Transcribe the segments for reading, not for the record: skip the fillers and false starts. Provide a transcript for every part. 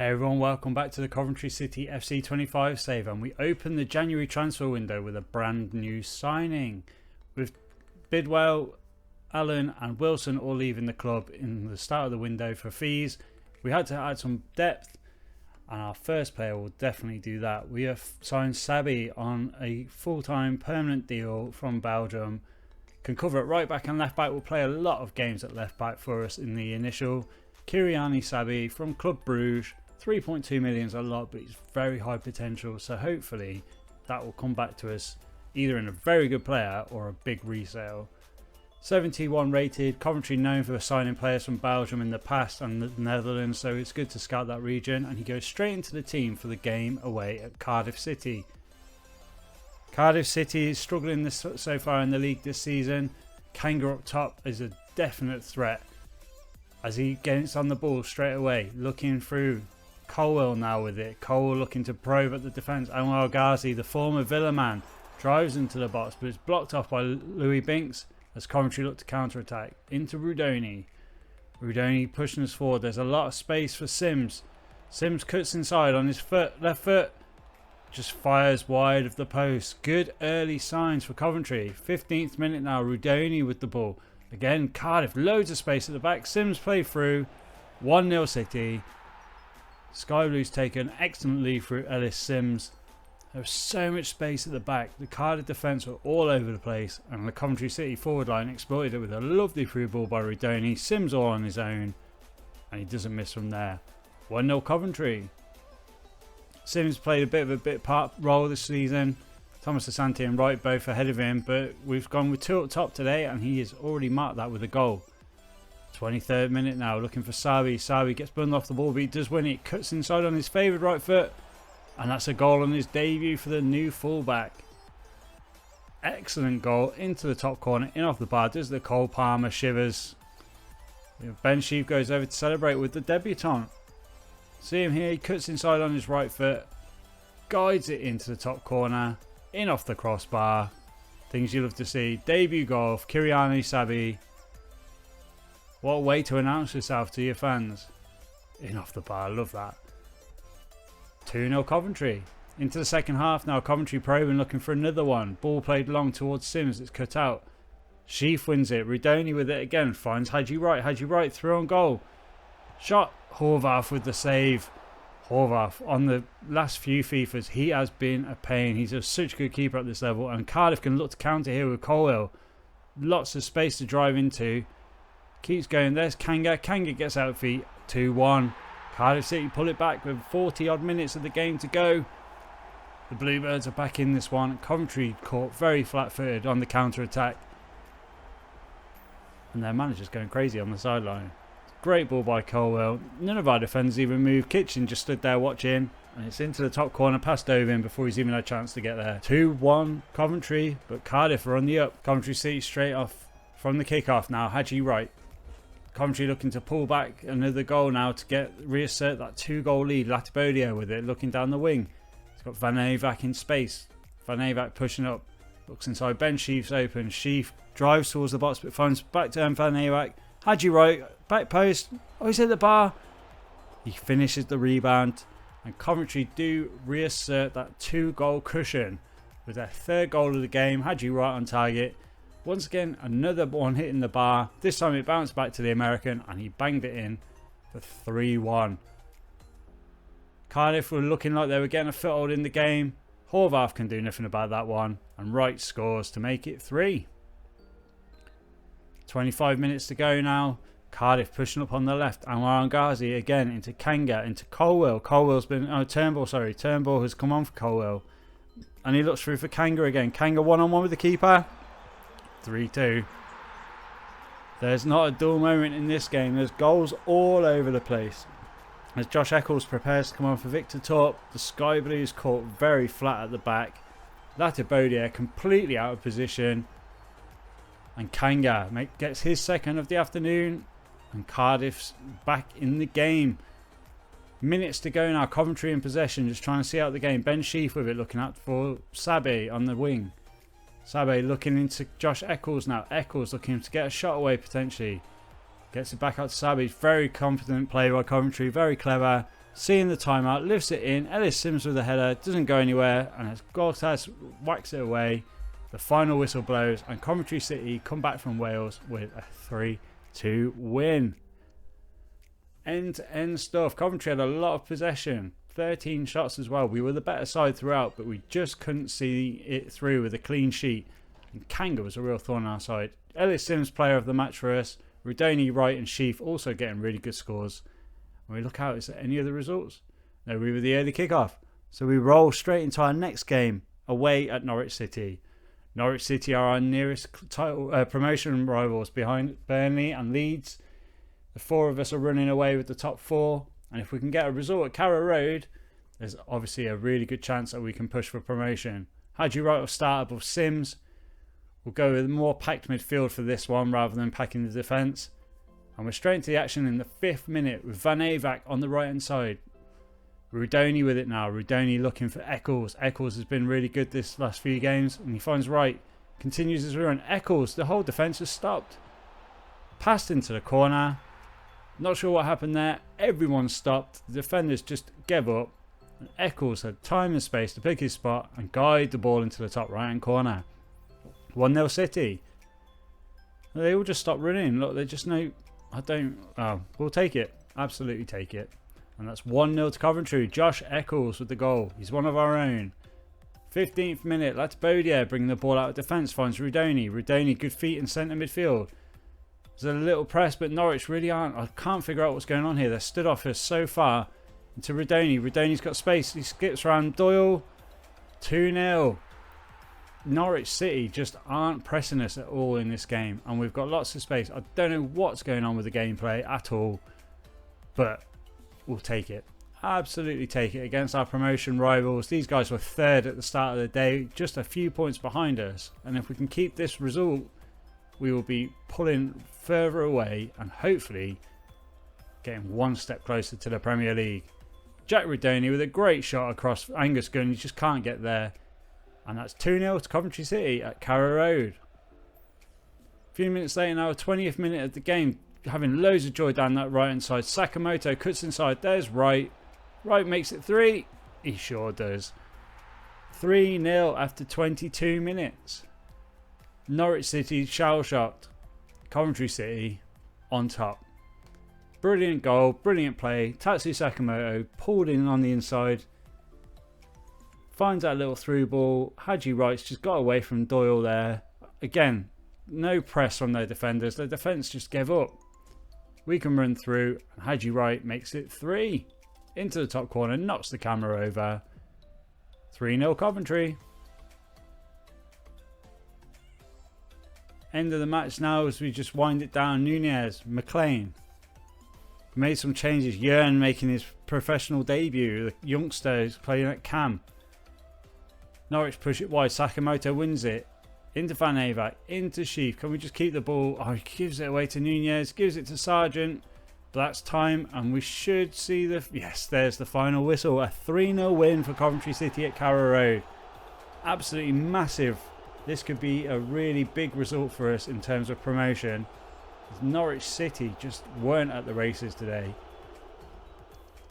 Hey everyone, welcome back to the Coventry City FC 25 save, and we open the January transfer window with a brand new signing, with Bidwell, Allen and Wilson all leaving the club in the start of the window for fees. We had to add some depth, and our first player will definitely do that. We have signed Sabi on a full-time permanent deal from Belgium. Can cover at right back and left back, will play a lot of games at left back for us in the initial. Kiriani Sabi from Club Bruges. 3.2 million is a lot, but it's very high potential, so hopefully that will come back to us either in a very good player or a big resale. 71 rated. Coventry known for signing players from Belgium in the past and the Netherlands, so it's good to scout that region, and he goes straight into the team for the game away at Cardiff City. Cardiff City is struggling so far in the league this season. Kanga up top is a definite threat as he gets on the ball straight away, looking through. Colwell now with it. Colwell looking to probe at the defence. Anwar Ghazi, the former Villa man, drives into the box, but it's blocked off by Louis Binks as Coventry look to counter-attack. Into Rudoni. Rudoni pushing us forward. There's a lot of space for Sims. Sims cuts inside on his left foot. Just fires wide of the post. Good early signs for Coventry. 15th minute now. Rudoni with the ball. Again, Cardiff, loads of space at the back. Sims play through. 1-0 City. Sky Blues take an excellent lead through Ellis Sims. There's so much space at the back. The Cardiff defence were all over the place, and the Coventry City forward line exploited it with a lovely through ball by Rudoni. Sims all on his own, and he doesn't miss from there. 1-0 Coventry. Sims played a bit of a part role this season. Thomas Asante and Wright both ahead of him, but we've gone with two up top today, and he has already marked that with a goal. 23rd minute now, looking for Sabi. Sabi gets bundled off the ball, but he does win it. Cuts inside on his favoured right foot, and that's a goal on his debut for the new fullback. Excellent goal into the top corner, in off the bar. Does the Cole Palmer shivers. Ben Sheaf goes over to celebrate with the debutant. See him here, he cuts inside on his right foot, guides it into the top corner, in off the crossbar. Things you love to see. Debut goal of Kiriani Sabi. What a way to announce yourself to your fans. In off the bar, love that. 2-0 Coventry. Into the second half now, Coventry probing, looking for another one. Ball played long towards Sims, it's cut out. Sheaf wins it, Rudoni with it again, finds Haji Wright through on goal. Shot, Horvath with the save. Horvath on the last few FIFAs, he has been a pain. He's such a good keeper at this level, and Cardiff can look to counter here with Colwell. Lots of space to drive into. Keeps going, there's Kanga. Kanga gets out feet. 2-1. Cardiff City pull it back with 40 odd minutes of the game to go. The Bluebirds are back in this one. Coventry caught very flat footed on the counter attack, and their manager's going crazy on the sideline. Great ball by Colwell. None of our defenders even moved. Kitchen just stood there watching, and it's into the top corner past Ovin before he's even had a chance to get there. 2-1 Coventry, but Cardiff are on the up. Coventry City straight off from the kick-off now. Haji Wright. Coventry looking to pull back another goal now to reassert that 2-goal lead. Latibodio with it, looking down the wing. He's got Van Avac in space. Van Avac pushing up. Looks inside. Ben Sheaf's open. Sheaf drives towards the box, but finds back to Van Avac. Haji Wright, back post. Oh, he's hit the bar. He finishes the rebound. And Coventry do reassert that 2-goal cushion with their third goal of the game. Haji Wright on target. Once again, another one hitting the bar. This time it bounced back to the American, and he banged it in for 3-1. Cardiff were looking like they were getting a foothold in the game. Horvath can do nothing about that one, and Wright scores to make it 3. 25 minutes to go now. Cardiff pushing up on the left. Anwar Ghazi again into Kanga, into Colwell. Colwell's been... Turnbull has come on for Colwell. And he looks through for Kanga again. Kanga one-on-one with the keeper. 3-2. There's not a dull moment in this game. There's goals all over the place. As Josh Eccles prepares to come on for Victor Torp, the Sky Blues caught very flat at the back. Latibodia completely out of position. And Kanga gets his second of the afternoon. And Cardiff's back in the game. Minutes to go now. Coventry in possession, just trying to see out the game. Ben Sheaf with it, looking out for Sabe on the wing. Sabe looking into Josh Eccles now. Eccles looking to get a shot away potentially. Gets it back out to Sabe. Very confident play by Coventry. Very clever. seeing the timeout, lifts it in. Ellis Sims with a header, doesn't go anywhere, and as Gortas whacks it away, the final whistle blows, and Coventry City come back from Wales with a 3-2 win. End-to-end stuff. Coventry had a lot of possession, 13 shots as well. We were the better side throughout, but we just couldn't see it through with a clean sheet. And Kanga was a real thorn on our side. Ellis Sims, player of the match for us. Rudoni, Wright and Sheaf also getting really good scores. When we look out, is there any other results? No, we were the early kickoff. So we roll straight into our next game, away at Norwich City. Norwich City are our nearest title promotion rivals behind Burnley and Leeds. The four of us are running away with the top four. And if we can get a result at Carrow Road, there's obviously a really good chance that we can push for promotion. Haji Wright will start above Sims. We'll go with a more packed midfield for this one rather than packing the defence. And we're straight into the action in the 5th minute with Van Avac on the right hand side. Rudoni with it now. Rudoni looking for Eccles. Eccles has been really good this last few games. And he finds Wright. Continues his run. Eccles, the whole defence has stopped. Passed into the corner. Not sure what happened there. Everyone stopped. The defenders just gave up. And Eccles had time and space to pick his spot and guide the ball into the top right hand corner. 1-0 City. They all just stopped running. Look, they just know... we'll take it. Absolutely take it. And that's 1-0 to Coventry. Josh Eccles with the goal. He's one of our own. 15th minute. Latbodia bringing the ball out of defence. Finds Rudoni. Rudoni, good feet in centre midfield. There's a little press, but Norwich really aren't. I can't figure out what's going on here. They're stood off us so far. Into Rudoni. Rudoni's got space. He skips around Doyle. 2-0. Norwich City just aren't pressing us at all in this game. And we've got lots of space. I don't know what's going on with the gameplay at all. But we'll take it. Absolutely take it against our promotion rivals. These guys were third at the start of the day. Just a few points behind us. And if we can keep this result, we will be pulling further away and hopefully getting one step closer to the Premier League. Jack Rudoni with a great shot across Angus Gunn. You just can't get there. And that's 2-0 to Coventry City at Carrow Road. A few minutes later now, 20th minute of the game. Having loads of joy down that right hand side. Sakamoto cuts inside. There's Wright. Wright makes it 3. He sure does. 3-0 after 22 minutes. Norwich City shell-shocked. Coventry City on top. Brilliant goal. Brilliant play. Tatsu Sakamoto pulled in on the inside. Finds that little through ball. Haji Wright's just got away from Doyle there. Again, no press from their defenders. Their defence just gave up. We can run through. And Haji Wright makes it 3. Into the top corner. Knocks the camera over. 3-0 Coventry. End of the match now as we just wind it down. Nunez, McLean. Made some changes. Jörn making his professional debut. The youngster is playing at Cam. Norwich push it wide. Sakamoto wins it. Into Van Avac. Into Sheaf. Can we just keep the ball? Oh, he gives it away to Nunez. Gives it to Sargent. But that's time. And we should see the... Yes, there's the final whistle. A 3-0 win for Coventry City at Carrow Road. Absolutely massive. This could be a really big result for us in terms of promotion. Norwich City just weren't at the races today.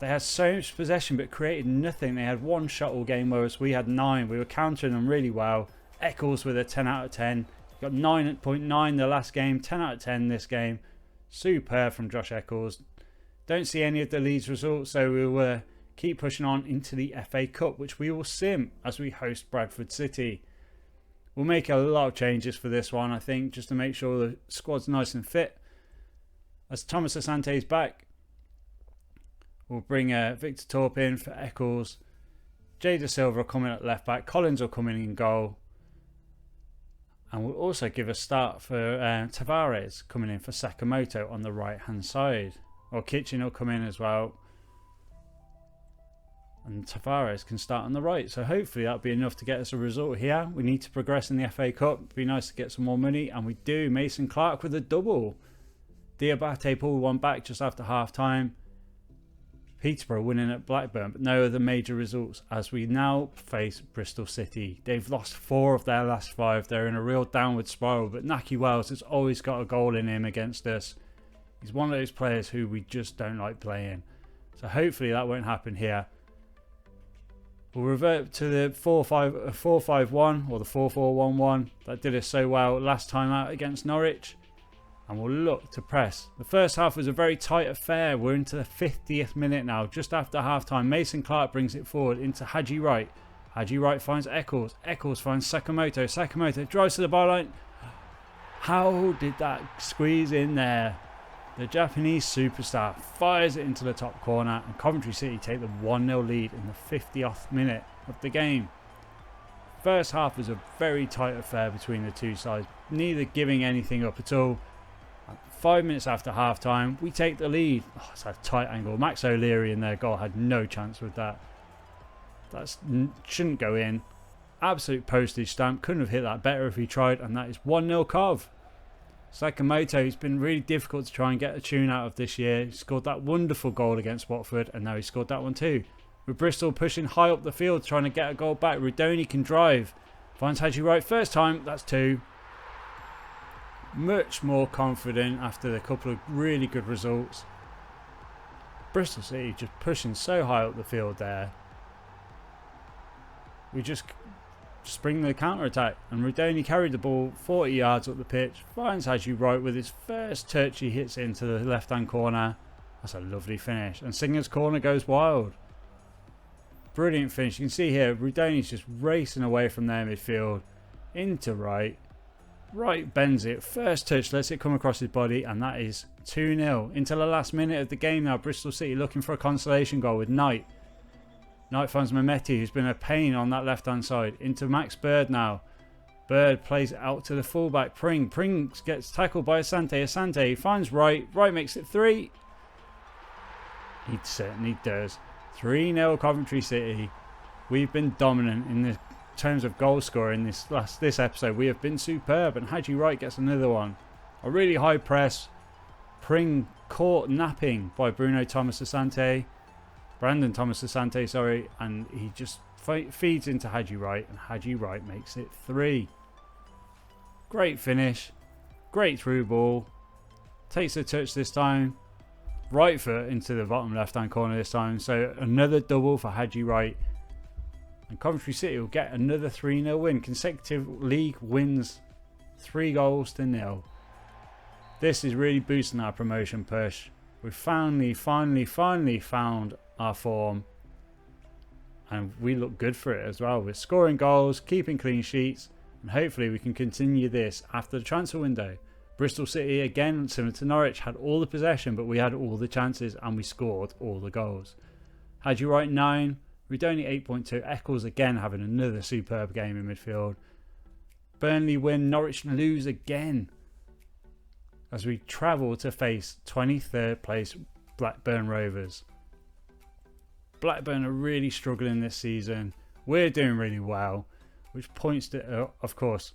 They had so much possession but created nothing. They had one shot all game, whereas we had 9. We were countering them really well. Eccles with a 10 out of 10. Got 9.9 the last game, 10 out of 10 this game. Superb from Josh Eccles. Don't see any of the Leeds results, so we will keep pushing on into the FA Cup, which we will sim as we host Bradford City. We'll make a lot of changes for this one, I think, just to make sure the squad's nice and fit. As Thomas Asante is back, we'll bring Victor Torp in for Eccles. Jada Silva will come in at left back. Collins will come in goal. And we'll also give a start for Tavares coming in for Sakamoto on the right hand side. Or Kitchen will come in as well. And Tavares can start on the right. So hopefully that'll be enough to get us a result here. We need to progress in the FA Cup. It'd be nice to get some more money. And we do. Mason Clark with a double. Diabate pulled one back just after half time. Peterborough winning at Blackburn. But no other major results as we now face Bristol City. They've lost 4 of their last 5. They're in a real downward spiral. But Naki Wells has always got a goal in him against us. He's one of those players who we just don't like playing. So So hopefully that won't happen here. We'll revert to the 4-5-1 or the 4-4-1-1 that did us so well last time out against Norwich. And we'll look to press. The first half was a very tight affair. We're into the 50th minute now, just after half time. Mason Clark brings it forward into Haji Wright. Haji Wright finds Eccles. Eccles finds Sakamoto. Sakamoto drives to the byline. How did that squeeze in there? The Japanese superstar fires it into the top corner, and Coventry City take the 1-0 lead in the 50th minute of the game. First half was a very tight affair between the two sides, neither giving anything up at all. 5 minutes after half time, we take the lead. Oh, it's a tight angle. Max O'Leary in their goal had no chance with that. That shouldn't go in. Absolute postage stamp. Couldn't have hit that better if he tried, and that is 1-0 Cov. Sakamoto, it's been really difficult to try and get a tune out of this year. He scored that wonderful goal against Watford, and now he scored that one too. With Bristol pushing high up the field, trying to get a goal back. Rudoni can drive. Finds Haji Wright first time, that's 2. Much more confident after the couple of really good results. Bristol City just pushing so high up the field there. We just spring the counter-attack, and Rudoni carried the ball 40 yards up the pitch, finds Haji Wright with his first touch. He hits it into the left-hand corner. That's a lovely finish, and Singer's corner goes wild. Brilliant finish. You can see here Rudoni's just racing away from their midfield into Wright. Wright bends it, first touch, lets it come across his body, and that is 2-0. Into the last minute of the game now, Bristol City looking for a consolation goal with Knight. Knight finds Mehmeti, who's been a pain on that left-hand side. Into Max Bird now. Bird plays it out to the fullback, Pring. Pring gets tackled by Asante. Asante finds Wright. Wright makes it 3. He certainly does. 3-0 Coventry City. We've been dominant in the terms of goal scoring this episode. We have been superb, and Haji Wright gets another one. A really high press. Pring caught napping by Brandon Thomas Asante, sorry, and he just feeds into Haji Wright, and Haji Wright makes it 3. Great finish, great through ball, takes a touch this time, right foot into the bottom left hand corner this time, so another double for Haji Wright, and Coventry City will get another 3-0 win. Consecutive league wins, 3-0. This is really boosting our promotion push. We've finally found our form, and we look good for it as well. We're scoring goals, keeping clean sheets, and hopefully we can continue this after the transfer window. Bristol City, again similar to Norwich, had all the possession, but we had all the chances and we scored all the goals. Haji Wright 9, Rudoni 8.2, Eccles again having another superb game in midfield. Burnley win, Norwich lose again as we travel to face 23rd place Blackburn Rovers. Blackburn are really struggling this season. We're doing really well, which points to, of course,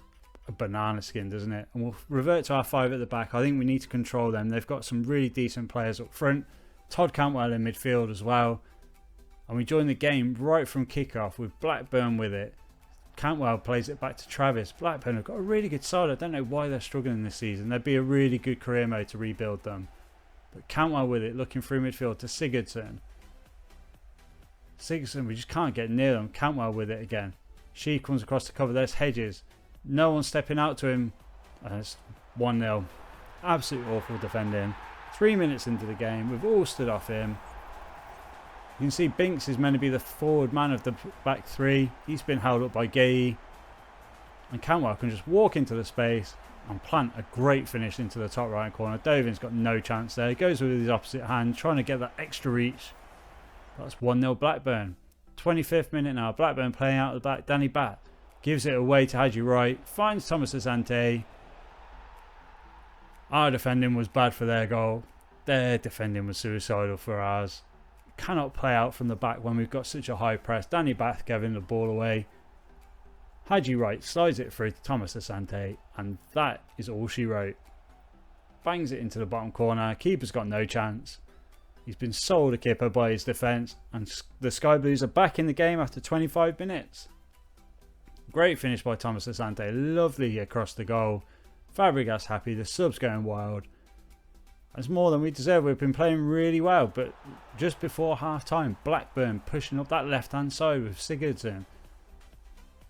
a banana skin, doesn't it? And we'll revert to our 5 at the back. I think we need to control them. They've got some really decent players up front. Todd Cantwell in midfield as well. And we join the game right from kickoff with Blackburn with it. Cantwell plays it back to Travis. Blackburn have got a really good side. I don't know why they're struggling this season. There'd be a really good career mode to rebuild them. But Cantwell with it, looking through midfield to Sigurdsson. We just can't get near them. Cantwell with it again. She comes across to cover. There's Hedges. No one stepping out to him. It's 1-0. Absolutely awful defending. 3 minutes into the game. We've all stood off him. You can see Binks is meant to be the forward man of the back 3. He's been held up by Gay. And Cantwell can just walk into the space and plant a great finish into the top right corner. Dovin's got no chance there. He goes with his opposite hand, trying to get that extra reach. That's 1-0 Blackburn. 25th minute now. Blackburn playing out the back. Danny Batt gives it away to Haji Wright. Finds Thomas Asante. Our defending was bad for their goal. Their defending was suicidal for ours. Cannot play out from the back when we've got such a high press. Danny Bath giving the ball away. Haji Wright slides it through to Thomas Asante, and that is all she wrote. Bangs it into the bottom corner. Keeper's got no chance. He's been sold a kipper by his defence, and the Sky Blues are back in the game after 25 minutes. Great finish by Thomas Asante. Lovely across the goal. Fabregas happy. The sub's going wild. It's more than we deserve. We've been playing really well, but just before half time, Blackburn pushing up that left hand side with Sigurdsson.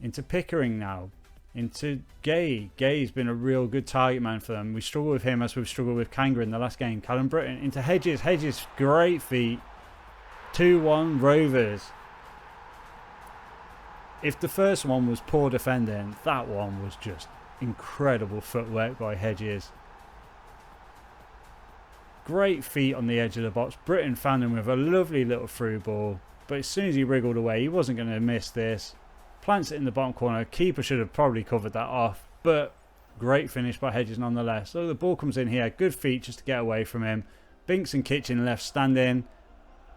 Into Pickering now. Into Gay. Gay's been a real good target man for them. We struggle with him as we've struggled with Kanga in the last game. Callum Britton into Hedges. Hedges, great feet. 2-1 Rovers. If the first one was poor defending, that one was just incredible footwork by Hedges. Great feet on the edge of the box. Britton found him with a lovely little through ball. But as soon as he wriggled away, he wasn't going to miss this. Plants it in the bottom corner. Keeper should have probably covered that off. But great finish by Hedges nonetheless. So the ball comes in here. Good feet just to get away from him. Binks and Kitchen left standing.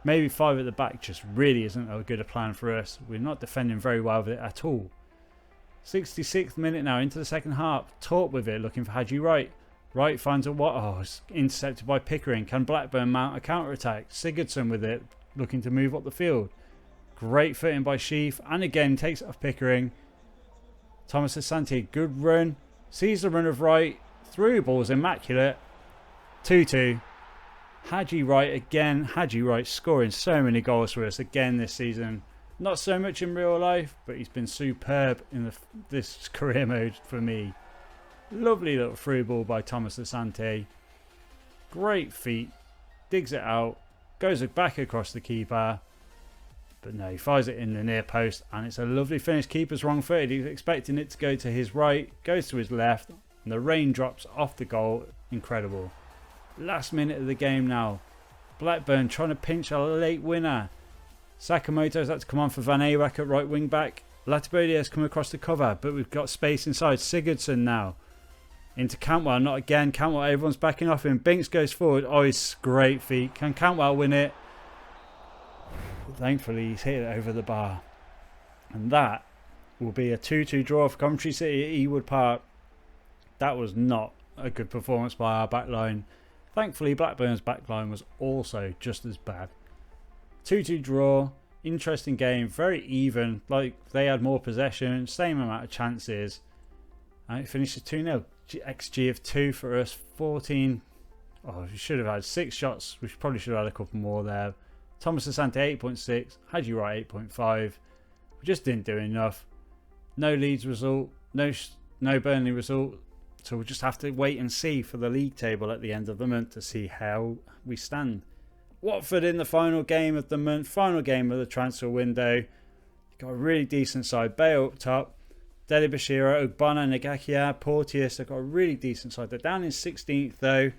Maybe 5 at the back just really isn't a good plan for us. We're not defending very well with it at all. 66th minute now into the second half. Torp with it, looking for Haji Wright. Wright finds a what? Oh, it's intercepted by Pickering. Can Blackburn mount a counter-attack? Sigurdsson with it, looking to move up the field. Great footing by Sheaf. And again, takes it off Pickering. Thomas Asante, good run. Sees the run of Wright. Through ball's immaculate. 2-2. Haji Wright again. Haji Wright scoring so many goals for us again this season. Not so much in real life, but he's been superb in this career mode for me. Lovely little through ball by Thomas Asante. Great feet. Digs it out. Goes back across the keeper. But no, he fires it in the near post. And it's a lovely finish. Keeper's wrong footed. He's expecting it to go to his right. Goes to his left. And the rain drops off the goal. Incredible. Last minute of the game now. Blackburn trying to pinch a late winner. Sakamoto's had to come on for Van Ewek at right wing back. Latibodi has come across the cover. But we've got space inside. Sigurdsson now. Into Cantwell, not again. Cantwell, everyone's backing off him. Binks goes forward. Oh, he's great feet. Can Cantwell win it? Thankfully, he's hit it over the bar. And that will be a 2-2 draw for Coventry City at Ewood Park. That was not a good performance by our backline. Thankfully, Blackburn's backline was also just as bad. 2-2 draw. Interesting game. Very even. Like, they had more possession. Same amount of chances. And it finishes 2-0. XG of 2 for us. 14. Oh, we should have had 6 shots. We probably should have had a couple more there. Thomas Asante 8.6. Haji Wright 8.5. We just didn't do enough. No Leeds result. No Burnley result. So we'll just have to wait and see for the league table at the end of the month to see how we stand. Watford in the final game of the month. Final game of the transfer window. Got a really decent side. Bale up top. Dele Bashira, Ogbonna, Nagakia, Porteous. They've got a really decent side. They're down in 16th though.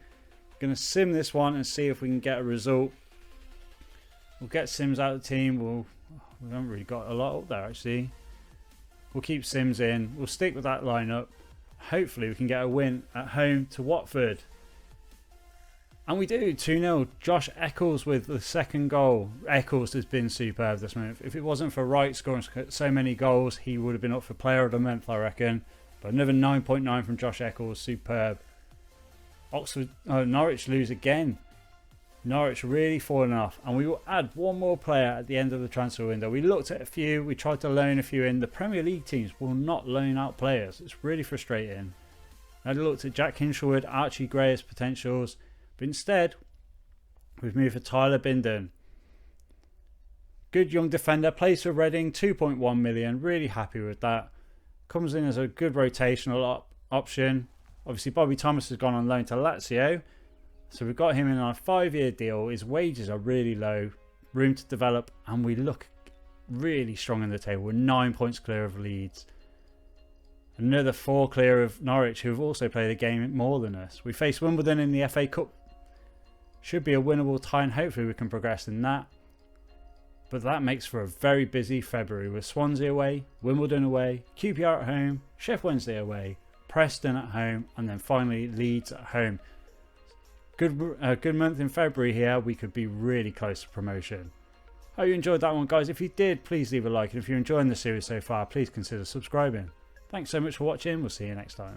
Going to sim this one and see if we can get a result. We'll get Sims out of the team. We haven't really got a lot up there actually. We'll keep Sims in. We'll stick with that lineup. Hopefully we can get a win at home to Watford. And we do. 2-0. Josh Eccles with the second goal. Eccles has been superb this month. If it wasn't for Wright scoring so many goals, he would have been up for player of the month, I reckon. But another 9.9 from Josh Eccles. Superb. Norwich lose again. Norwich really falling off. And we will add one more player at the end of the transfer window. We looked at a few. We tried to loan a few in. The Premier League teams will not loan out players. It's really frustrating. I looked at Jack Hinshelwood, Archie Gray as potentials. But instead, we've moved for Tyler Binden. Good young defender, plays for Reading, 2.1 million. Really happy with that. Comes in as a good rotational option. Obviously, Bobby Thomas has gone on loan to Lazio. So we've got him in on a 5-year deal. His wages are really low. Room to develop. And we look really strong in the table. We're 9 points clear of Leeds. Another 4 clear of Norwich, who have also played a game more than us. We face Wimbledon in the FA Cup. Should be a winnable tie, and hopefully we can progress in that. But that makes for a very busy February with Swansea away, Wimbledon away, QPR at home, Sheffield Wednesday away, Preston at home, and then finally Leeds at home. Good month in February here. We could be really close to promotion. Hope you enjoyed that one, guys. If you did, please leave a like. And if you're enjoying the series so far, please consider subscribing. Thanks so much for watching. We'll see you next time.